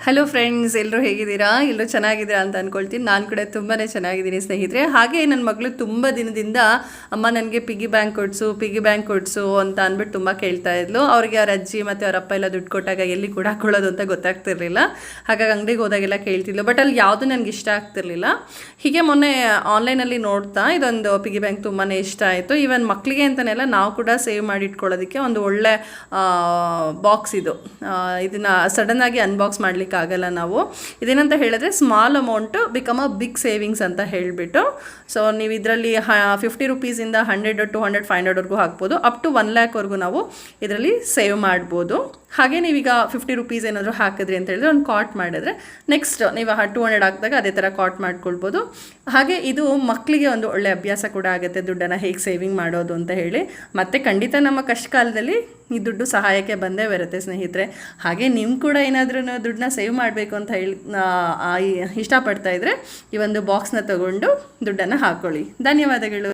Hello friends, ಎಲ್ಲರೂ ಹೇಗಿದ್ದೀರಾ? ಎಲ್ಲರೂ ಚೆನ್ನಾಗಿದ್ದೀರಾ ಅಂತ ಅಂದ್ಕೊಳ್ತೀನಿ. ನಾನು ಕೂಡ ತುಂಬಾ ಚೆನ್ನಾಗಿದ್ದೀನಿ ಸ್ನೇಹಿತರೆ. ಹಾಗೆ ನನ್ನ ಮಗಳು ತುಂಬ ದಿನದಿಂದ ಅಮ್ಮ ನನಗೆ ಪಿಗಿ ಬ್ಯಾಂಕ್ ಕೊಡಿಸು ಅಂತ ಅಂದ್ಬಿಟ್ಟು ತುಂಬ ಕೇಳ್ತಾ ಇದ್ಲು. ಅವ್ರಿಗೆ ಅವ್ರ ಅಜ್ಜಿ ಮತ್ತು ಅವ್ರ ಅಪ್ಪ ಎಲ್ಲ ದುಡ್ಡು ಕೊಟ್ಟಾಗ ಎಲ್ಲಿ ಕೂಡ ಹಾಕೊಳ್ಳೋದು ಅಂತ ಗೊತ್ತಾಗ್ತಿರ್ಲಿಲ್ಲ. ಹಾಗಾಗಿ ಅಂಗಡಿಗೆ ಹೋದಾಗೆಲ್ಲ ಕೇಳ್ತಿದ್ಲು. ಬಟ್ ಅಲ್ಲಿ ಯಾವುದು ನನಗೆ ಇಷ್ಟ ಆಗ್ತಿರ್ಲಿಲ್ಲ. ಹೀಗೆ ಮೊನ್ನೆ ಆನ್ಲೈನಲ್ಲಿ ನೋಡ್ತಾ ಇದೊಂದು ಪಿಗಿ ಬ್ಯಾಂಕ್ ತುಂಬಾ ಇಷ್ಟ ಆಯಿತು. ಈವನ್ ಮಕ್ಕಳಿಗೆ ಅಂತಲೇ ನಾವು ಕೂಡ ಸೇವ್ ಮಾಡಿ ಇಟ್ಕೊಳ್ಳೋದಕ್ಕೆ ಒಂದು ಒಳ್ಳೆ ಬಾಕ್ಸ್ ಇದು. ಇದನ್ನು ಸಡನ್ನಾಗಿ ಅನ್ಬಾಕ್ಸ್ ಮಾಡಲಿಕ್ಕೆ ಆಗಲ್ಲ. ನಾವು ಇದೇನಂತ ಹೇಳಿದ್ರೆ small amount become a big savings ಅಂತ ಹೇಳಿಬಿಟ್ಟು. ಸೊ ನೀವು ಇದರಲ್ಲಿ 50 ರೂಪೀಸಿಂದ 100, 200, 500ವರೆಗೂ ಹಾಕ್ಬೋದು. ಅಪ್ ಟು 1 ಲ್ಯಾಕ್ವರೆಗೂ ನಾವು ಇದರಲ್ಲಿ ಸೇವ್ ಮಾಡ್ಬೋದು. ಹಾಗೆ ನೀವೀಗ 50 ರೂಪೀಸ್ ಏನಾದರೂ ಹಾಕಿದ್ರಿ ಅಂತ ಹೇಳಿದ್ರೆ ಒಂದು ಕಾಟ್ ಮಾಡಿದ್ರೆ ನೆಕ್ಸ್ಟ್ ನೀವು 200 ಹಾಕಿದಾಗ ಅದೇ ಥರ ಕಾಟ್ ಮಾಡ್ಕೊಳ್ಬೋದು. ಹಾಗೆ ಇದು ಮಕ್ಕಳಿಗೆ ಒಂದು ಒಳ್ಳೆ ಅಭ್ಯಾಸ ಕೂಡ ಆಗುತ್ತೆ, ದುಡ್ಡನ್ನು ಹೇಗೆ ಸೇವಿಂಗ್ ಮಾಡೋದು ಅಂತ ಹೇಳಿ. ಮತ್ತು ಖಂಡಿತ ನಮ್ಮ ಕಷ್ಟ ಕಾಲದಲ್ಲಿ ಈ ದುಡ್ಡು ಸಹಾಯಕ್ಕೆ ಬಂದೇ ಬರುತ್ತೆ ಸ್ನೇಹಿತರೆ. ಹಾಗೆ ನಿಮ್ಮ ಕೂಡ ಏನಾದ್ರೂ ದುಡ್ಡನ್ನ ಸೇವ್ ಮಾಡಬೇಕು ಅಂತ ಹೇಳಿ ಇಷ್ಟಪಡ್ತಾ ಇದ್ದರೆ ಈ ಒಂದು ಬಾಕ್ಸ್ನ ತಗೊಂಡು ದುಡ್ಡನ್ನು ಹಾಕ್ಕೊಳ್ಳಿ. ಧನ್ಯವಾದಗಳು.